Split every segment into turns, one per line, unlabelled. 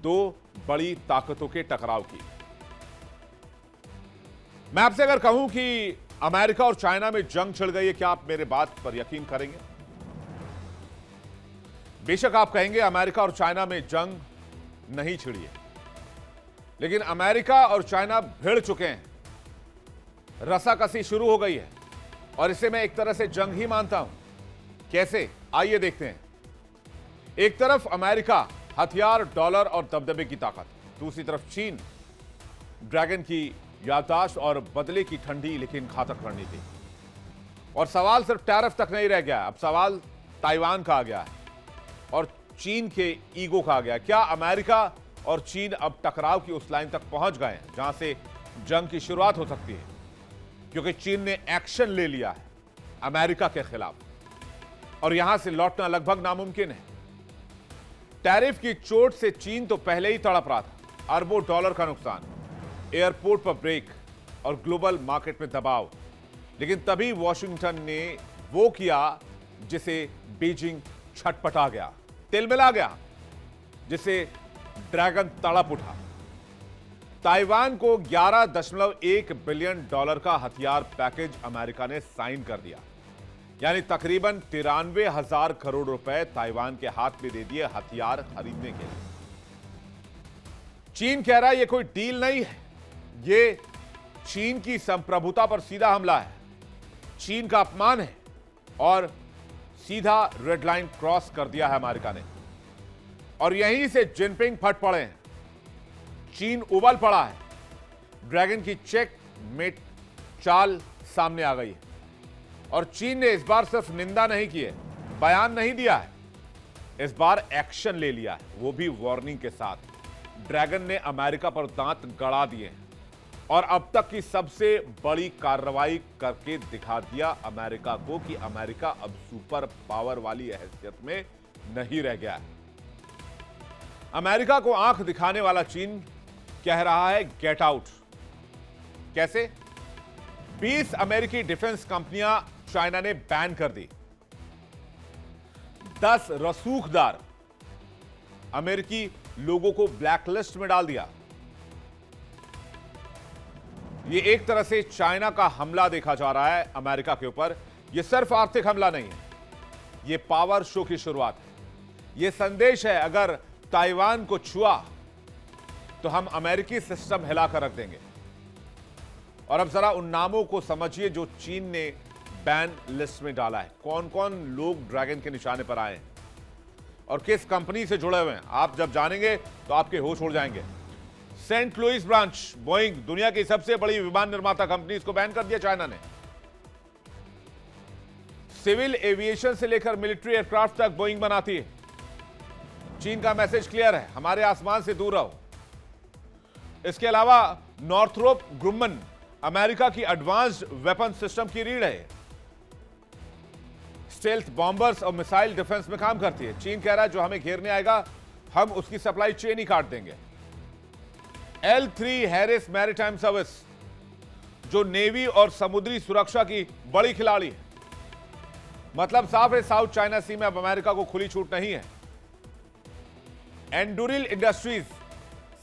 दो बड़ी ताकतों के टकराव की। मैं आपसे अगर कहूं कि अमेरिका और चाइना में जंग छिड़ गई है, क्या आप मेरे बात पर यकीन करेंगे? बेशक आप कहेंगे अमेरिका और चाइना में जंग नहीं छिड़ी है, लेकिन अमेरिका और चाइना भिड़ चुके हैं, रसाकसी शुरू हो गई है, और इसे मैं एक तरह से जंग ही मानता हूं। कैसे, आइए देखते हैं। एक तरफ अमेरिका, हथियार, डॉलर और दबदबे की ताकत, दूसरी तरफ चीन, ड्रैगन की याददाश्त और बदले की ठंडी लेकिन घातक रणनीति। और सवाल सिर्फ टैरिफ तक नहीं रह गया, अब सवाल ताइवान का आ गया है और चीन के ईगो का आ गया। क्या अमेरिका और चीन अब टकराव की उस लाइन तक पहुंच गए हैं जहां से जंग की शुरुआत हो सकती है? क्योंकि चीन ने एक्शन ले लिया है अमेरिका के खिलाफ, और यहां से लौटना लगभग नामुमकिन है। टैरिफ की चोट से चीन तो पहले ही तड़प रहा था, अरबों डॉलर का नुकसान, एयरपोर्ट पर ब्रेक और ग्लोबल मार्केट में दबाव। लेकिन तभी वॉशिंगटन ने वो किया जिसे बीजिंग छटपटा गया, तिलमिला गया, जिसे ड्रैगन तड़प उठा। ताइवान को $11.1 बिलियन का हथियार पैकेज अमेरिका ने साइन कर दिया, यानी तकरीबन 93,000 करोड़ रुपए ताइवान के हाथ में दे दिए हथियार खरीदने के लिए। चीन कह रहा है ये कोई डील नहीं है, ये चीन की संप्रभुता पर सीधा हमला है, चीन का अपमान है, और सीधा रेड लाइन क्रॉस कर दिया है अमेरिका ने। और यहीं से जिनपिंग फट पड़े हैं, चीन उबल पड़ा है, ड्रैगन की चेक मेट चाल सामने आ गई है। और चीन ने इस बार सिर्फ निंदा नहीं की है, बयान नहीं दिया है, इस बार एक्शन ले लिया है, वो भी वार्निंग के साथ। ड्रैगन ने अमेरिका पर दांत गड़ा दिए हैं और अब तक की सबसे बड़ी कार्रवाई करके दिखा दिया अमेरिका को कि अमेरिका अब सुपर पावर वाली हैसियत में नहीं रह गया है। अमेरिका को आंख दिखाने वाला चीन कह रहा है गेट आउट। कैसे? 20 अमेरिकी डिफेंस कंपनियां चाइना ने बैन कर दी, 10 रसूखदार अमेरिकी लोगों को ब्लैकलिस्ट में डाल दिया। यह एक तरह से चाइना का हमला देखा जा रहा है अमेरिका के ऊपर। यह सिर्फ आर्थिक हमला नहीं है, यह पावर शो की शुरुआत है। यह संदेश है अगर ताइवान को छुआ तो हम अमेरिकी सिस्टम हिलाकर रख देंगे। और अब जरा उन नामों को समझिए जो चीन ने बैन लिस्ट में डाला है। कौन कौन लोग ड्रैगन के निशाने पर आए हैं और किस कंपनी से जुड़े हुए हैं, आप जब जानेंगे तो आपके होश उड़ जाएंगे। सेंट लुइस ब्रांच बोइंग, दुनिया की सबसे बड़ी विमान निर्माता कंपनी, इसको बैन कर दिया चाइना ने। सिविल एविएशन से लेकर मिलिट्री एयरक्राफ्ट तक बोइंग बनाती है। चीन का मैसेज क्लियर है, हमारे आसमान से दूर रहो। इसके अलावा नॉर्थरोप ग्रुमन अमेरिका की एडवांस्ड वेपन सिस्टम की रीढ़ है, स्टेल्थ बॉम्बर्स और मिसाइल डिफेंस में काम करती है। चीन कह रहा है जो हमें घेरने आएगा हम उसकी सप्लाई चेन ही काट देंगे। L3 हैरिस मैरीटाइम सर्विस जो नेवी और समुद्री सुरक्षा की बड़ी खिलाड़ी है। मतलब साफ है, साउथ चाइना सी में अब अमेरिका को खुली छूट नहीं है। एंडुरिल इंडस्ट्रीज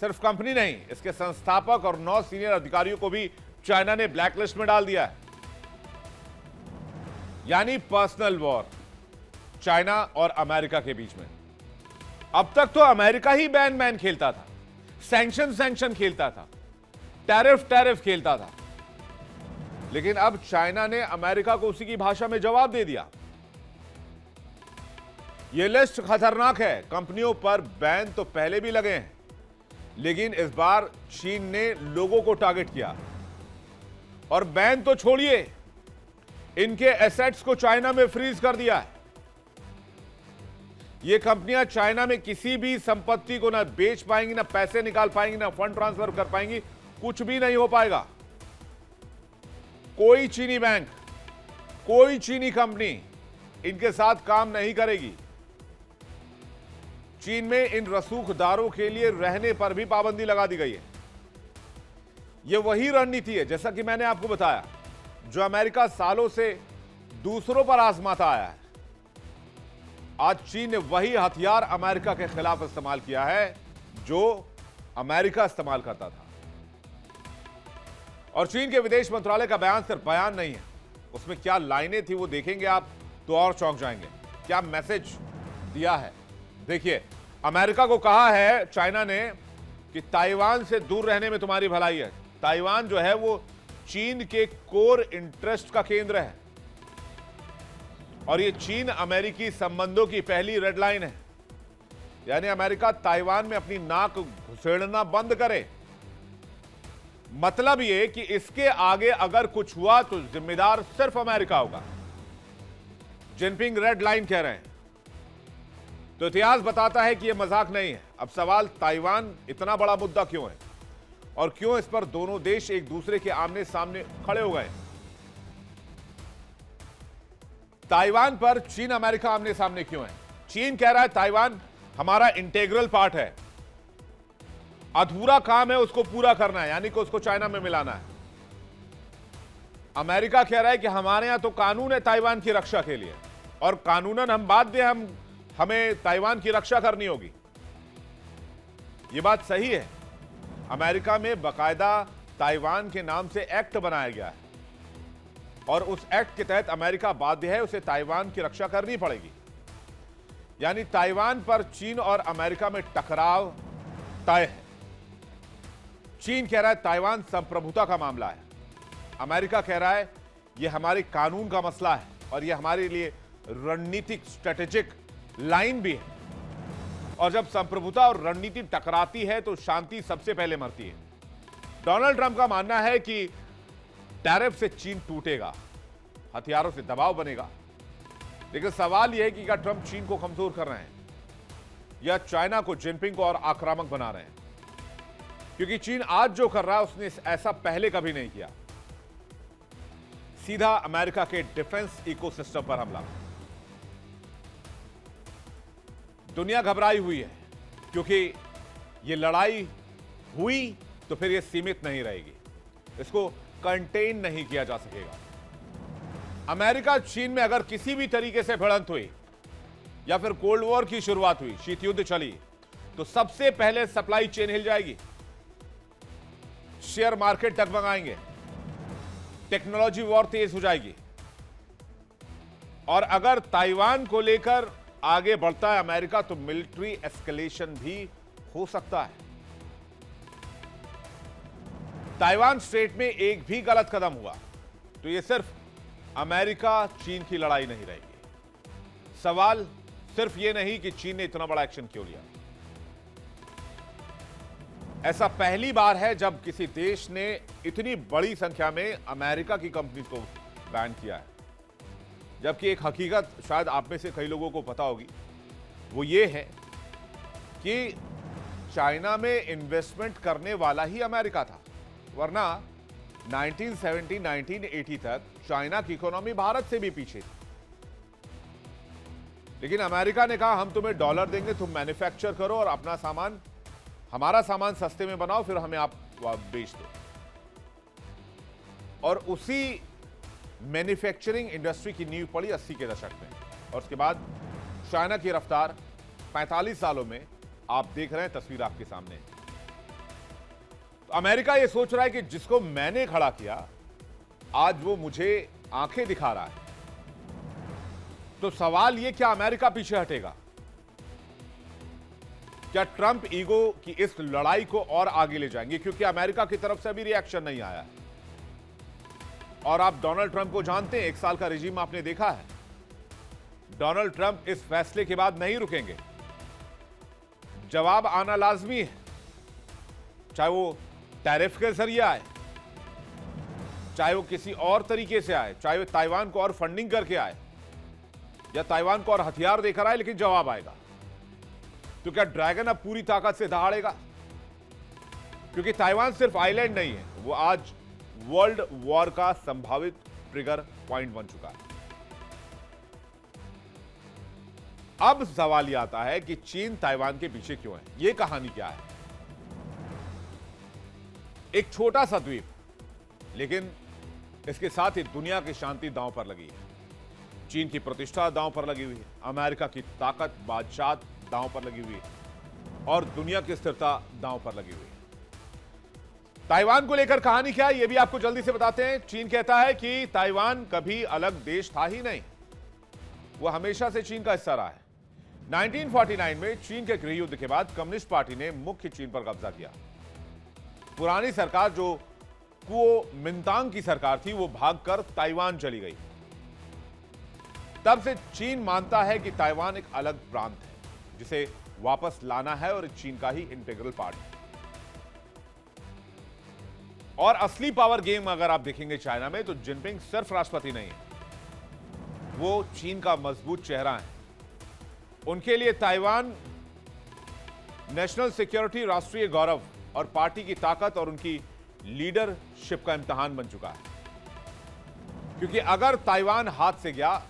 सिर्फ कंपनी नहीं, इसके संस्थापक और 9 सीनियर अधिकारियों को भी चाइना ने ब्लैकलिस्ट में डाल दिया है। यानी पर्सनल वॉर चाइना और अमेरिका के बीच में। अब तक तो अमेरिका ही बैन खेलता था, सैंक्शन खेलता था, टैरिफ खेलता था, लेकिन अब चाइना ने अमेरिका को उसी की भाषा में जवाब दे दिया। यह लिस्ट खतरनाक है। कंपनियों पर बैन तो पहले भी लगे हैं, लेकिन इस बार चीन ने लोगों को टारगेट किया। और बैन तो छोड़िए, इनके एसेट्स को चाइना में फ्रीज कर दिया है। ये कंपनियां चाइना में किसी भी संपत्ति को ना बेच पाएंगी, ना पैसे निकाल पाएंगी, ना फंड ट्रांसफर कर पाएंगी, कुछ भी नहीं हो पाएगा। कोई चीनी बैंक, कोई चीनी कंपनी इनके साथ काम नहीं करेगी। चीन में इन रसूखदारों के लिए रहने पर भी पाबंदी लगा दी गई है। यह वही रणनीति है, जैसा कि मैंने आपको बताया, जो अमेरिका सालों से दूसरों पर आजमाता आया है। आज चीन ने वही हथियार अमेरिका के खिलाफ इस्तेमाल किया है जो अमेरिका इस्तेमाल करता था। और चीन के विदेश मंत्रालय का बयान सिर्फ बयान नहीं है, उसमें क्या लाइनें थी वो देखेंगे आप तो और चौंक जाएंगे। क्या मैसेज दिया है देखिए। अमेरिका को कहा है चाइना ने कि ताइवान से दूर रहने में तुम्हारी भलाई है। ताइवान जो है वो चीन के कोर इंटरेस्ट का केंद्र है और ये चीन अमेरिकी संबंधों की पहली रेड लाइन है। यानी अमेरिका ताइवान में अपनी नाक घुसेड़ना बंद करे। मतलब ये कि इसके आगे अगर कुछ हुआ तो जिम्मेदार सिर्फ अमेरिका होगा। जिनपिंग रेड लाइन कह रहे हैं तो इतिहास बताता है कि यह मजाक नहीं है। अब सवाल, ताइवान इतना बड़ा मुद्दा क्यों है और क्यों इस पर दोनों देश एक दूसरे के आमने सामने खड़े हो गए। ताइवान पर चीन अमेरिका आमने सामने क्यों है? चीन कह रहा है ताइवान हमारा इंटीग्रल पार्ट है, अधूरा काम है उसको पूरा करना है, यानी कि उसको चाइना में मिलाना है। अमेरिका कह रहा है कि हमारे यहां तो कानून है ताइवान की रक्षा के लिए और कानूनन हम बाध्य हैं, हमें ताइवान की रक्षा करनी होगी। यह बात सही है। अमेरिका में बाकायदा ताइवान के नाम से एक्ट बनाया गया है और उस एक्ट के तहत अमेरिका बाध्य है, उसे ताइवान की रक्षा करनी पड़ेगी। यानी ताइवान पर चीन और अमेरिका में टकराव तय है। चीन कह रहा है ताइवान संप्रभुता का मामला है, अमेरिका कह रहा है यह हमारे कानून का मसला है और यह हमारे लिए रणनीतिक स्ट्रेटेजिक लाइन भी है। और जब संप्रभुता और रणनीति टकराती है तो शांति सबसे पहले मरती है। डोनाल्ड ट्रंप का मानना है कि टैरिफ से चीन टूटेगा, हथियारों से दबाव बनेगा। लेकिन सवाल यह है कि क्या ट्रंप चीन को कमजोर कर रहे हैं या चाइना को, जिनपिंग को और आक्रामक बना रहे हैं? क्योंकि चीन आज जो कर रहा है उसने ऐसा पहले कभी नहीं किया। सीधा अमेरिका के डिफेंस इकोसिस्टम पर हमला। दुनिया घबराई हुई है क्योंकि यह लड़ाई हुई तो फिर यह सीमित नहीं रहेगी, इसको कंटेन नहीं किया जा सकेगा। अमेरिका चीन में अगर किसी भी तरीके से भिड़ंत हुई या फिर कोल्ड वॉर की शुरुआत हुई, शीत युद्ध चली, तो सबसे पहले सप्लाई चेन हिल जाएगी, शेयर मार्केट डगमगाएंगे, टेक्नोलॉजी वॉर तेज हो जाएगी। और अगर ताइवान को लेकर आगे बढ़ता है अमेरिका तो मिलिट्री एस्केलेशन भी हो सकता है। ताइवान स्ट्रेट में एक भी गलत कदम हुआ तो यह सिर्फ अमेरिका चीन की लड़ाई नहीं रहेगी। सवाल सिर्फ यह नहीं कि चीन ने इतना बड़ा एक्शन क्यों लिया। ऐसा पहली बार है जब किसी देश ने इतनी बड़ी संख्या में अमेरिका की कंपनी को बैन किया है। जबकि एक हकीकत शायद आप में से कई लोगों को पता होगी, वो ये है कि चाइना में इन्वेस्टमेंट करने वाला ही अमेरिका था। वरना 1970 1980 तक चाइना की इकोनॉमी भारत से भी पीछे थी। लेकिन अमेरिका ने कहा हम तुम्हें डॉलर देंगे, तुम मैन्युफैक्चर करो और अपना सामान, हमारा सामान सस्ते में बनाओ, फिर हमें आप बेच दो। और उसी मैन्युफैक्चरिंग इंडस्ट्री की नींव पड़ी 80 के दशक में। और उसके बाद चाइना की रफ्तार 45 सालों में आप देख रहे हैं, तस्वीर आपके सामने। तो अमेरिका यह सोच रहा है कि जिसको मैंने खड़ा किया आज वो मुझे आंखें दिखा रहा है। तो सवाल यह, क्या अमेरिका पीछे हटेगा? क्या ट्रंप ईगो की इस लड़ाई को और आगे ले जाएंगे? क्योंकि अमेरिका की तरफ से अभी रिएक्शन नहीं आया है। और आप डोनाल्ड ट्रंप को जानते हैं, 1 साल का रिजीम आपने देखा है। डोनाल्ड ट्रंप इस फैसले के बाद नहीं रुकेंगे, जवाब आना लाजमी है, चाहे वो टैरिफ के जरिए आए, चाहे वो किसी और तरीके से आए, चाहे वो ताइवान को और फंडिंग करके आए या ताइवान को और हथियार देकर आए, लेकिन जवाब आएगा। तो क्या ड्रैगन अब पूरी ताकत से दहाड़ेगा? क्योंकि ताइवान सिर्फ आइलैंड नहीं है, वो आज वर्ल्ड वॉर का संभावित ट्रिगर पॉइंट बन चुका है। अब सवाल यह आता है कि चीन ताइवान के पीछे क्यों है? यह कहानी क्या है? एक छोटा सा द्वीप, लेकिन इसके साथ ही दुनिया की शांति दांव पर लगी है। चीन की प्रतिष्ठा दांव पर लगी हुई है, अमेरिका की ताकत, बादशाह दांव पर लगी हुई है। और दुनिया की स्थिरता दांव पर लगी हुई है। ताइवान को लेकर कहानी क्या है, यह भी आपको जल्दी से बताते हैं। चीन कहता है कि ताइवान कभी अलग देश था ही नहीं, वह हमेशा से चीन का हिस्सा रहा है। 1949 में चीन के गृह युद्ध के बाद कम्युनिस्ट पार्टी ने मुख्य चीन पर कब्जा किया। पुरानी सरकार जो कुओमिंतांग की सरकार थी, वो भागकर ताइवान चली गई। तब से चीन मानता है कि ताइवान एक अलग प्रांत है जिसे वापस लाना है और चीन का ही इंटीग्रल पार्ट है। और असली पावर गेम अगर आप देखेंगे चाइना में, तो जिनपिंग सिर्फ राष्ट्रपति नहीं है, वो चीन का मजबूत चेहरा है। उनके लिए ताइवान नेशनल सिक्योरिटी, राष्ट्रीय गौरव और पार्टी की ताकत और उनकी लीडरशिप का इम्तिहान बन चुका है। क्योंकि अगर ताइवान हाथ से गया,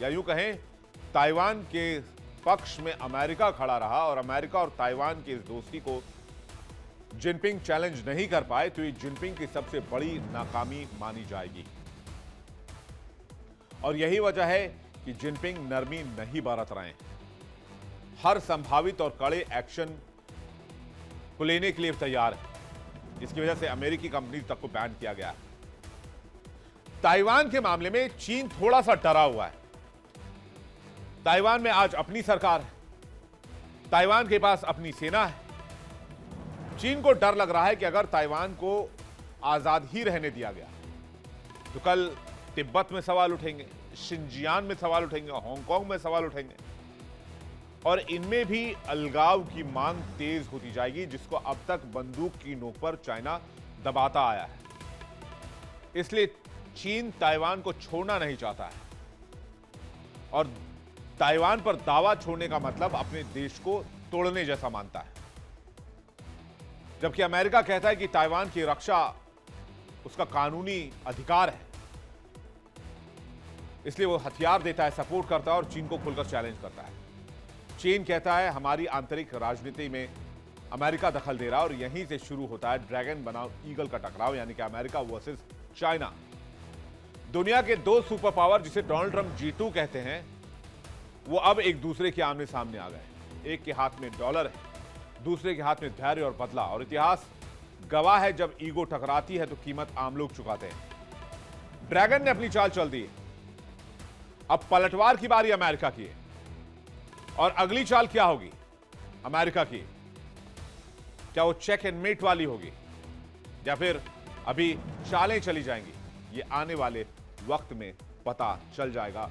या यूं कहें ताइवान के पक्ष में अमेरिका खड़ा रहा और अमेरिका और ताइवान की इस दोस्ती को जिनपिंग चैलेंज नहीं कर पाए, तो ये जिनपिंग की सबसे बड़ी नाकामी मानी जाएगी। और यही वजह है कि जिनपिंग नरमी नहीं बरत रहे हैं, हर संभावित और कड़े एक्शन को लेने के लिए तैयार है, जिसकी वजह से अमेरिकी कंपनी तक को बैन किया गया है। ताइवान के मामले में चीन थोड़ा सा डरा हुआ है। ताइवान में आज अपनी सरकार है, ताइवान के पास अपनी सेना है। चीन को डर लग रहा है कि अगर ताइवान को आजाद ही रहने दिया गया, तो कल तिब्बत में सवाल उठेंगे, शिनजियांग में सवाल उठेंगे, हांगकांग में सवाल उठेंगे, और इनमें भी अलगाव की मांग तेज होती जाएगी, जिसको अब तक बंदूक की नोक पर चाइना दबाता आया है। इसलिए चीन ताइवान को छोड़ना नहीं चाहता है, और ताइवान पर दावा छोड़ने का मतलब अपने देश को तोड़ने जैसा मानता है। जबकि अमेरिका कहता है कि ताइवान की रक्षा उसका कानूनी अधिकार है, इसलिए वो हथियार देता है, सपोर्ट करता है और चीन को खुलकर चैलेंज करता है। चीन कहता है हमारी आंतरिक राजनीति में अमेरिका दखल दे रहा है, और यहीं से शुरू होता है ड्रैगन बनाम ईगल का टकराव, यानी कि अमेरिका वर्सेस चाइना। दुनिया के दो सुपर पावर, जिसे डोनाल्ड ट्रंप G2 कहते हैं, वो अब एक दूसरे के आमने सामने आ गए। एक के हाथ में डॉलर है, दूसरे के हाथ में धैर्य और बदला, और इतिहास गवाह है जब ईगो टकराती है तो कीमत आम लोग चुकाते हैं। ड्रैगन ने अपनी चाल चल दी है, अब पलटवार की बारी अमेरिका की है, और अगली चाल क्या होगी अमेरिका की? क्या वो चेक एंड मेट वाली होगी, या फिर अभी चालें चली जाएंगी? ये आने वाले वक्त में पता चल जाएगा।